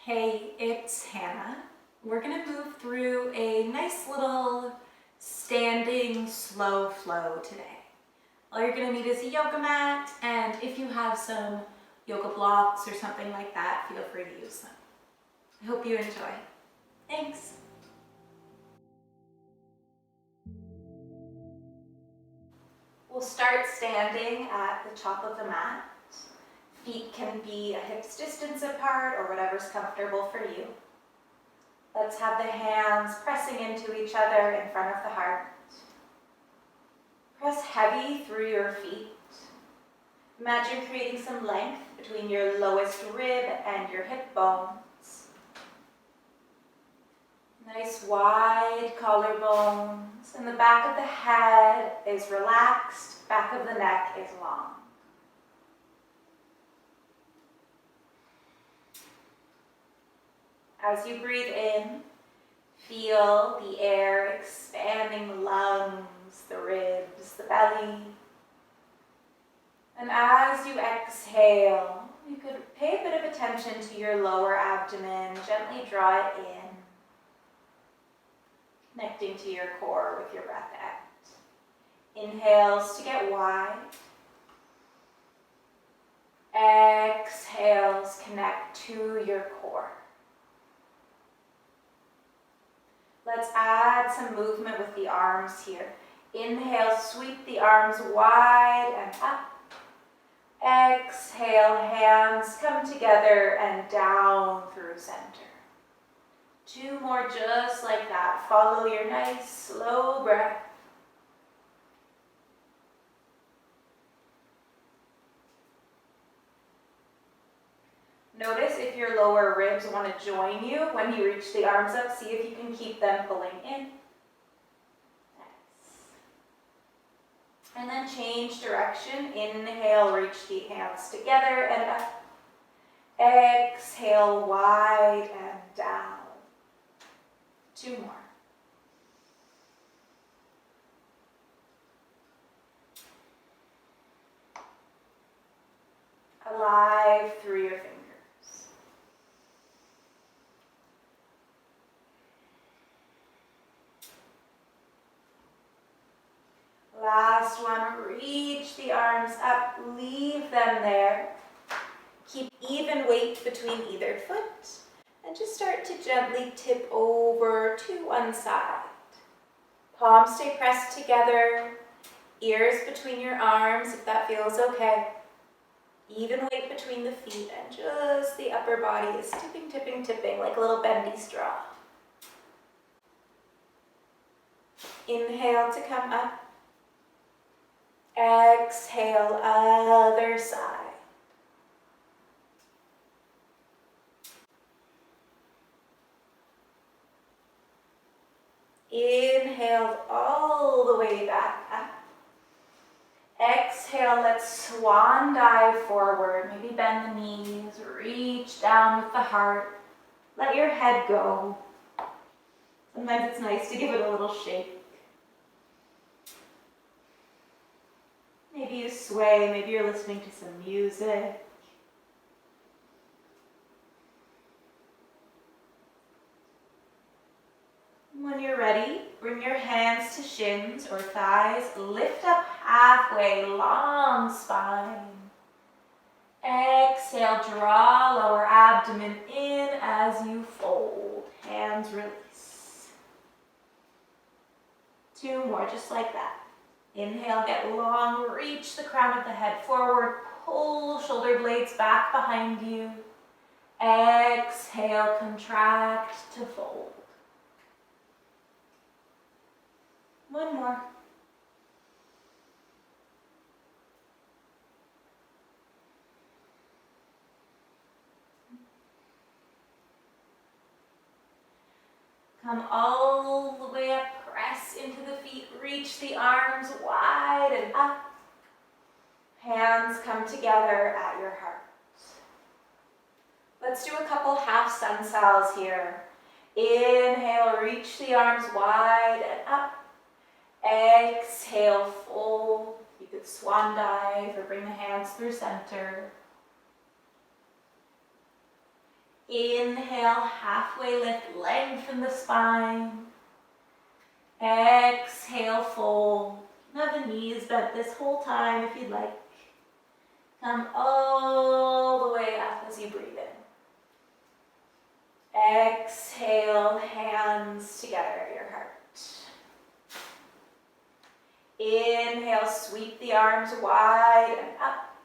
Hey, it's Hannah. We're gonna move through a nice little standing slow flow today. All you're gonna need is a yoga mat, and if you have some yoga blocks or something like that, feel free to use them. I hope you enjoy. Thanks. We'll start standing at the top of the mat. Feet can be a hip's distance apart or whatever's comfortable for you. Let's have the hands pressing into each other in front of the heart. Press heavy through your feet. Imagine creating some length between your lowest rib and your hip bones. Nice wide collarbones, and the back of the head is relaxed, back of the neck is long. As you breathe in, feel the air expanding the lungs, the ribs, the belly. And as you exhale, you could pay a bit of attention to your lower abdomen, gently draw it in, connecting to your core with your breath out. Inhales to get wide. Exhales connect to your core. Let's add some movement with the arms here. Inhale, sweep the arms wide and up. Exhale, hands come together and down through center. Two more just like that. Follow your nice slow breath. Notice if your lower ribs want to join you when you reach the arms up. See if you can keep them pulling in. Nice. And then change direction. Inhale, reach the hands together and up. Exhale, wide and down. Two more. Alive through your fingers. Last one, reach the arms up, leave them there. Keep even weight between either foot and just start to gently tip over to one side. Palms stay pressed together, ears between your arms if that feels okay. Even weight between the feet and just the upper body is tipping, tipping, tipping like a little bendy straw. Inhale to come up. Exhale, other side. Inhale all the way back up. Exhale, let's swan dive forward. Maybe bend the knees, reach down with the heart. Let your head go. Sometimes it's nice to give it a little shake. Maybe you sway, maybe you're listening to some music. When you're ready, bring your hands to shins or thighs. Lift up halfway, long spine. Exhale, draw lower abdomen in as you fold. Hands release. Two more, just like that. Inhale, get long, reach the crown of the head forward, pull shoulder blades back behind you. Exhale, contract to fold. One more. Come all the way up, press into the feet, reach the arms wide and up. Hands come together at your heart. Let's do a couple half sun sals here. Inhale, reach the arms wide and up. Exhale, fold. You could swan dive or bring the hands through center. Inhale, halfway lift, lengthen the spine. Exhale, fold. Have the knees bent this whole time if you'd like. Come all the way up as you breathe in. Exhale, hands together at your heart. Inhale, sweep the arms wide and up.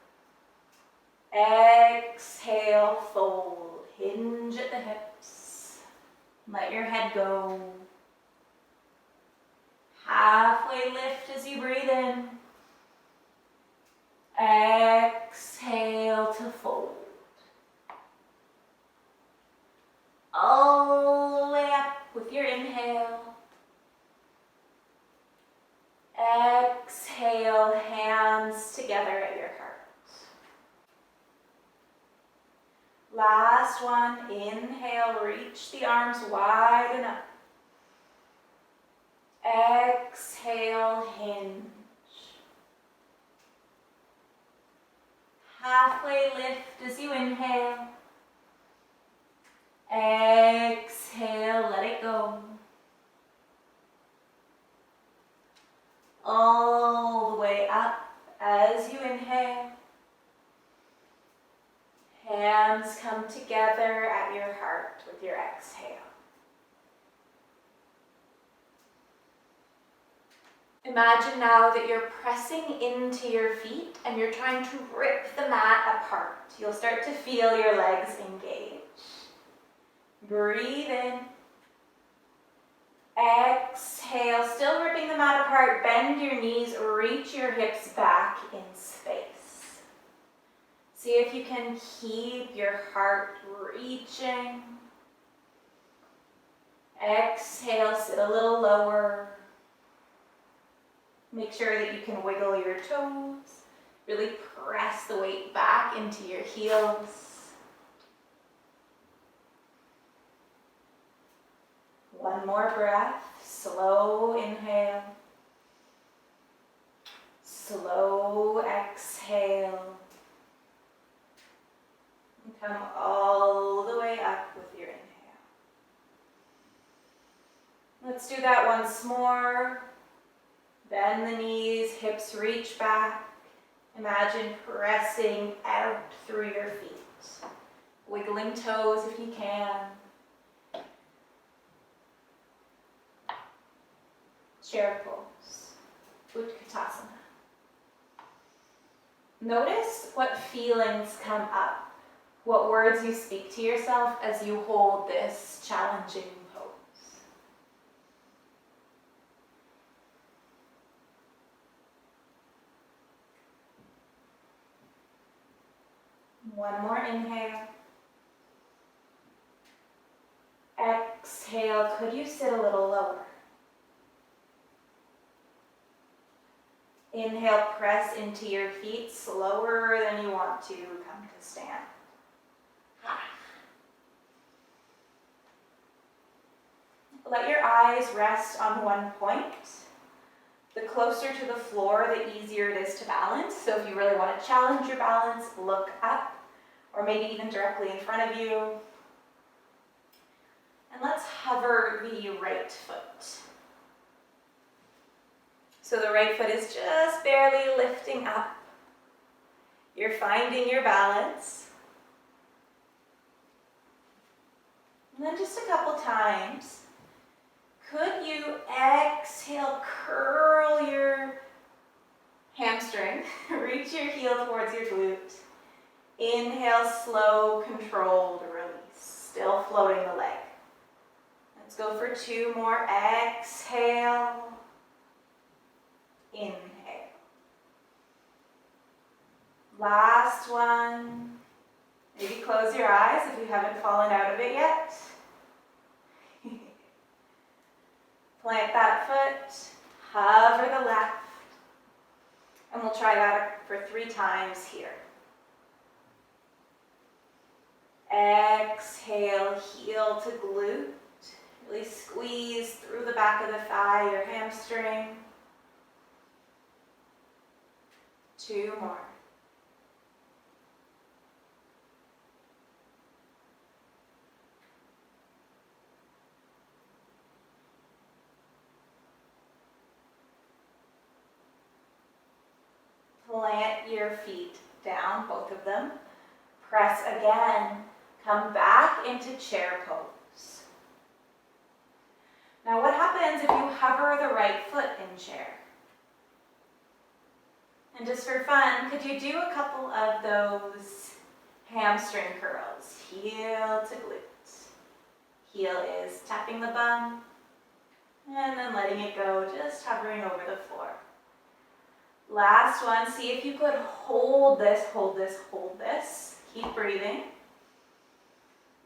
Exhale, fold. Hinge at the hips. Let your head go. Halfway lift as you breathe in. Exhale to fold. All the way up with your inhale. Exhale, hands together at your heart. Last one, inhale, reach the arms wide and up. Exhale, hinge. Halfway lift as you inhale. Exhale, let it go. All the way up as you inhale. Hands come together at your heart with your exhale. Imagine now that you're pressing into your feet and you're trying to rip the mat apart. You'll start to feel your legs engage. Breathe in. Exhale, still ripping the mat apart. Bend your knees, reach your hips back in space. See if you can keep your heart reaching. Exhale, sit a little lower. Make sure that you can wiggle your toes. Really press the weight back into your heels. One more breath. Slow inhale. Slow exhale. And come all the way up with your inhale. Let's do that once more. Bend the knees, hips reach back. Imagine pressing out through your feet. Wiggling toes if you can. Chair pose, Utkatasana. Notice what feelings come up, what words you speak to yourself as you hold this challenging pose. One more inhale. Exhale, could you sit a little lower? Inhale, press into your feet slower than you want to come to stand. Let your eyes rest on one point. The closer to the floor, the easier it is to balance. So if you really want to challenge your balance, look up, or maybe even directly in front of you. And let's hover the right foot. So the right foot is just barely lifting up. You're finding your balance. And then just a couple times, could you exhale, curl your hamstring, reach your heel towards your glute. Inhale, slow, controlled release, still floating the leg. Let's go for two more. Exhale. Inhale. Last one. Maybe close your eyes if you haven't fallen out of it yet. Plant that foot, hover the left, and we'll try that for 3 times here. Exhale, heel to glute. Really squeeze through the back of the thigh, your hamstring. 2 more. your feet down, both of them. Press again. Come back into chair pose. Now what happens if you hover the right foot in chair? And just for fun, could you do a couple of those hamstring curls? Heel to glute. Heel is tapping the bum, and then letting it go, just hovering over the floor. Last one, see if you could hold this, hold this, hold this. Keep breathing.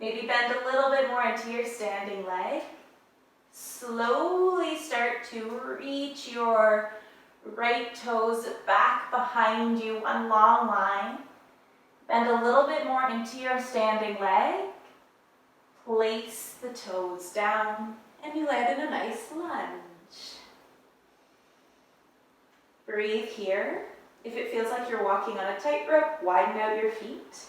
Maybe bend a little bit more into your standing leg. Slowly start to reach your right toes back behind you, one long line. Bend a little bit more into your standing leg. Place the toes down, and you land in a nice lunge. Breathe here. If it feels like you're walking on a tightrope, widen out your feet.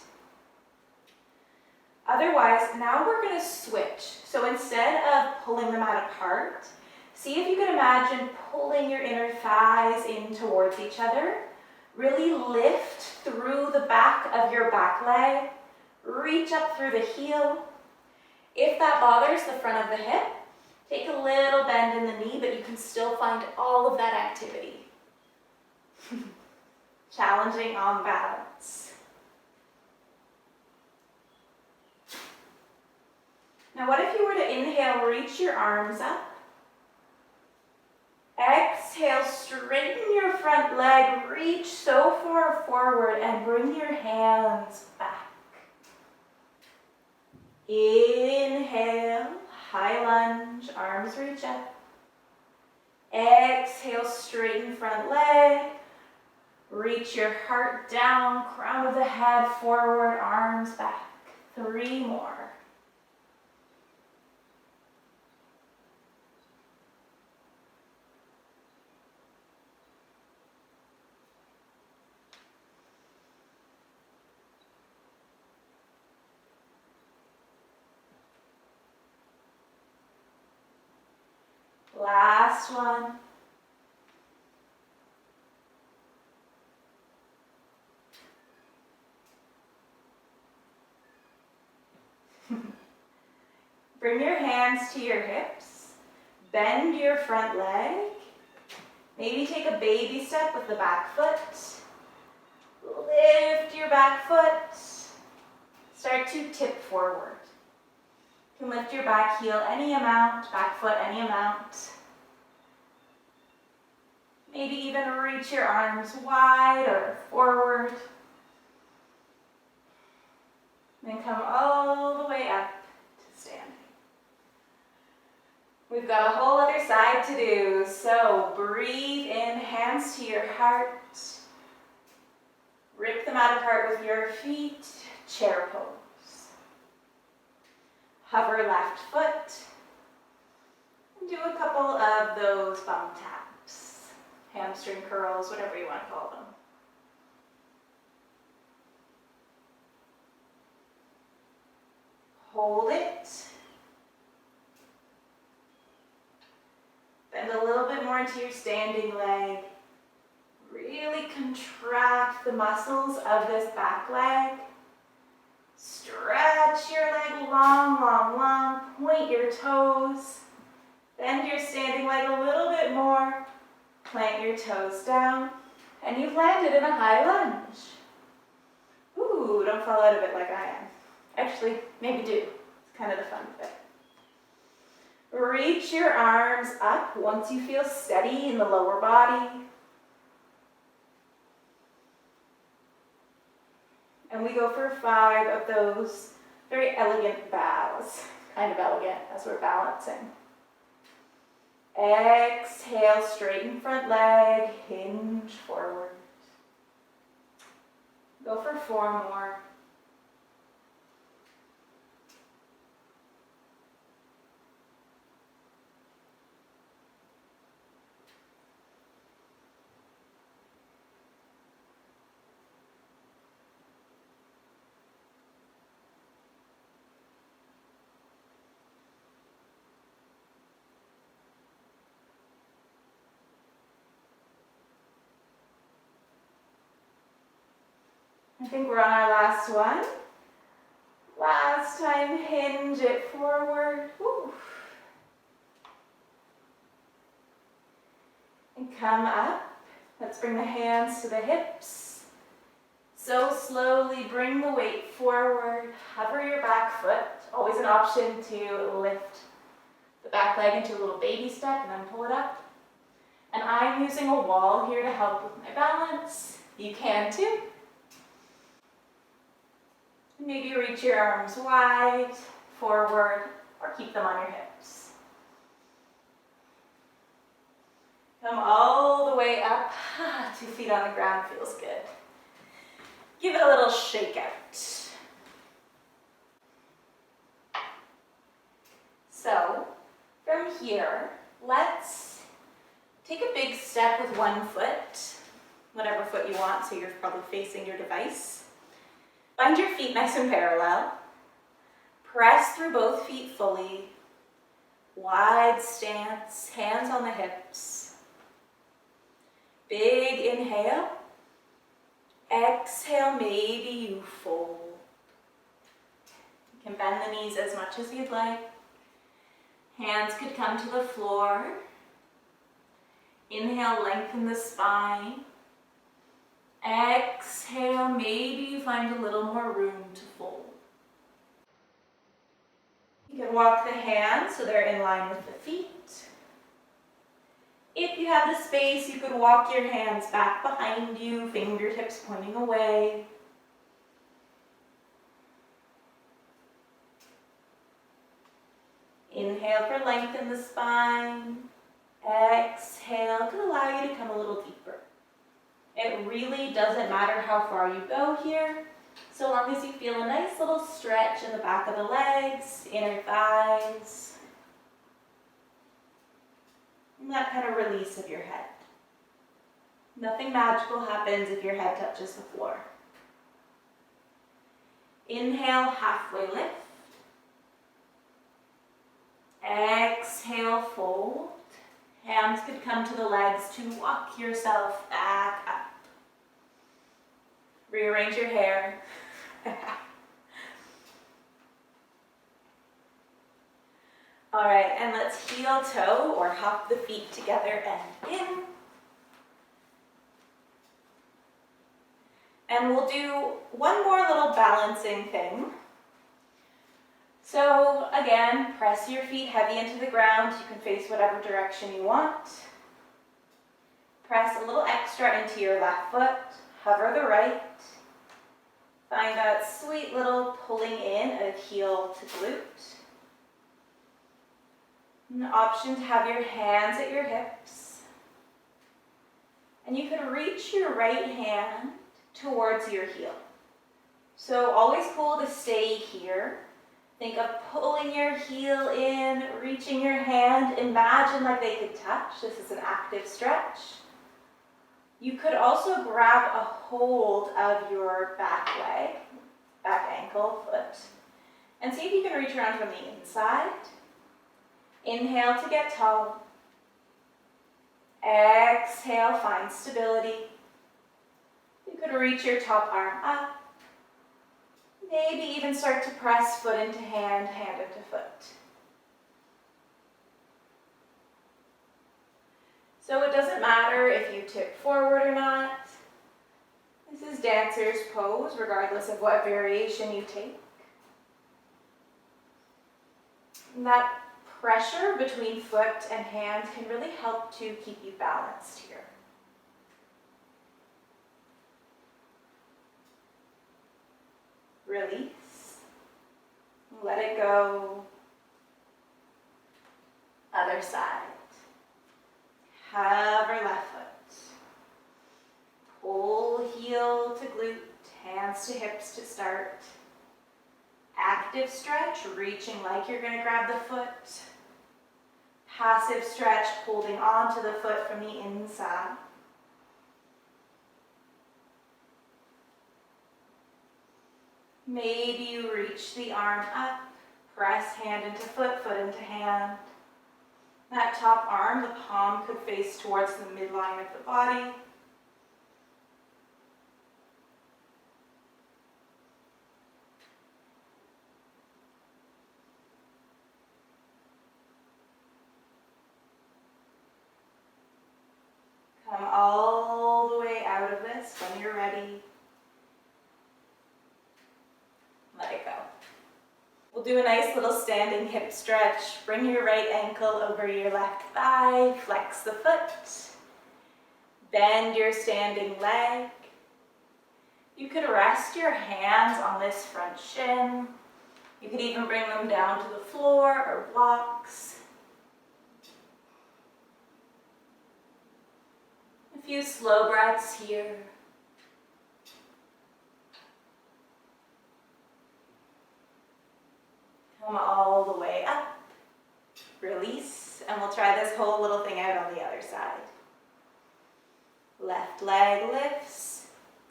Otherwise, now we're going to switch. So instead of pulling them out apart, see if you can imagine pulling your inner thighs in towards each other. Really lift through the back of your back leg. Reach up through the heel. If that bothers the front of the hip, take a little bend in the knee, but you can still find all of that activity. Challenging on balance. Now what if you were to inhale, reach your arms up. Exhale, straighten your front leg, reach so far forward and bring your hands back. Inhale, high lunge, arms reach up. Exhale, straighten front leg. Reach your heart down, crown of the head forward, arms back. 3 more. Last one. Bring your hands to your hips. Bend your front leg. Maybe take a baby step with the back foot. Lift your back foot. Start to tip forward. You can lift your back heel any amount, back foot any amount. Maybe even reach your arms wide or forward. Then come all the way up to standing. We've got a whole other side to do, so breathe in, hands to your heart. Rip them out apart with your feet, chair pose. Hover left foot, and do a couple of those bum taps, hamstring curls, whatever you want to call them. Hold it. Bend a little bit more into your standing leg. Really contract the muscles of this back leg. Stretch your leg long, long, long. Point your toes. Bend your standing leg a little bit more. Plant your toes down. And you've landed in a high lunge. Ooh, don't fall out of it like I am. Actually, maybe do. It's kind of the fun bit. Reach your arms up once you feel steady in the lower body. And we go for 5 of those very elegant bows. Kind of elegant as we're balancing. Exhale, straighten front leg, hinge forward. Go for 4 more. I think we're on our last one. Last time, hinge it forward. Woo. And come up. Let's bring the hands to the hips. So slowly bring the weight forward. Hover your back foot. Always an option to lift the back leg into a little baby step and then pull it up. And I'm using a wall here to help with my balance. You can too. Maybe reach your arms wide, forward, or keep them on your hips. Come all the way up. 2 feet on the ground feels good. Give it a little shake out. So, from here, let's take a big step with one foot, whatever foot you want, so you're probably facing your device. Find your feet nice and parallel. Press through both feet fully. Wide stance, hands on the hips. Big inhale. Exhale, maybe you fold. You can bend the knees as much as you'd like. Hands could come to the floor. Inhale, lengthen the spine. Exhale, maybe you find a little more room to fold. You can walk the hands so they're in line with the feet. If you have the space, you could walk your hands back behind you, fingertips pointing away. Inhale for lengthen the spine. Exhale could allow you to come a little deeper. It really doesn't matter how far you go here, so long as you feel a nice little stretch in the back of the legs, inner thighs, and that kind of release of your head. Nothing magical happens if your head touches the floor. Inhale, halfway lift. Exhale, fold. Hands could come to the legs to walk yourself back up. Rearrange your hair. All right, and let's heel toe or hop the feet together and in. And we'll do one more little balancing thing. So again, press your feet heavy into the ground. You can face whatever direction you want. Press a little extra into your left foot. Hover the right. Find that sweet little pulling in of heel to glute. An option to have your hands at your hips. And you can reach your right hand towards your heel. So always cool to stay here. Think of pulling your heel in, reaching your hand. Imagine like they could touch. This is an active stretch. You could also grab a hold of your back leg, back ankle, foot, and see if you can reach around from the inside. Inhale to get tall. Exhale, find stability. You could reach your top arm up. Maybe even start to press foot into hand, hand into foot. So it doesn't matter if you tip forward or not. This is dancer's pose, regardless of what variation you take. And that pressure between foot and hand can really help to keep you balanced here. Release. Let it go. Other side. Hover left foot. Pull heel to glute, hands to hips to start. Active stretch, reaching like you're going to grab the foot. Passive stretch, holding onto the foot from the inside. Maybe you reach the arm up, press hand into foot, foot into hand. That top arm, the palm could face towards the midline of the body. this. When you're ready, let it go. We'll do a nice little standing hip stretch. Bring your right ankle over your left thigh, flex the foot, bend your standing leg. You could rest your hands on this front shin. You could even bring them down to the floor or blocks. A few slow breaths here. Come all the way up. Release, and we'll try this whole little thing out on the other side. Left leg lifts,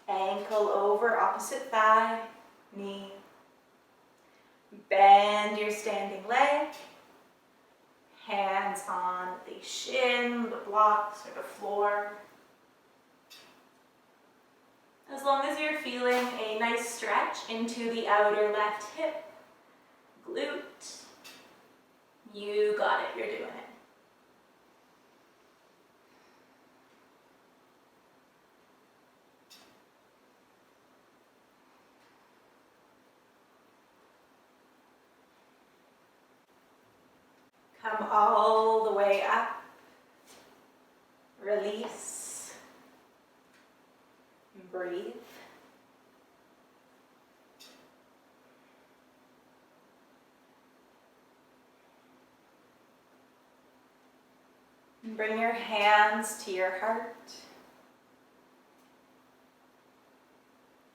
ankle over opposite thigh, knee. Bend your standing leg, hands on the shin, the blocks, or the floor. As long as you're feeling a nice stretch into the outer left hip, glute, you got it, you're doing it. Come all the way up, release, and breathe. And bring your hands to your heart.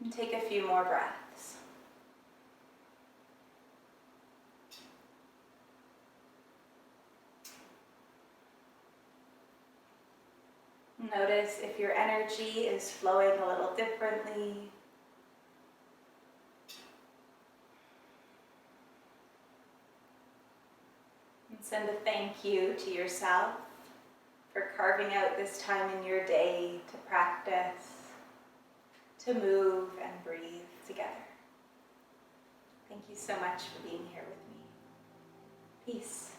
And take a few more breaths. Notice if your energy is flowing a little differently. And send a thank you to yourself for carving out this time in your day to practice, to move and breathe together. Thank you so much for being here with me. Peace.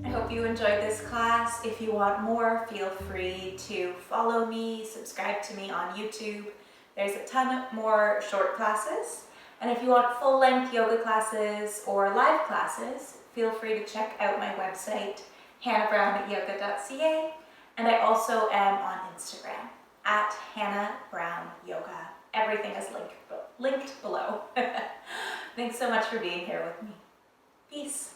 I hope you enjoyed this class. If you want more, feel free to follow me, subscribe to me on YouTube. There's a ton more short classes. And if you want full-length yoga classes or live classes, feel free to check out my website, hannahbrownyoga.ca. And I also am on Instagram at hannahbrownyoga. Everything is linked below. Thanks so much for being here with me. Peace.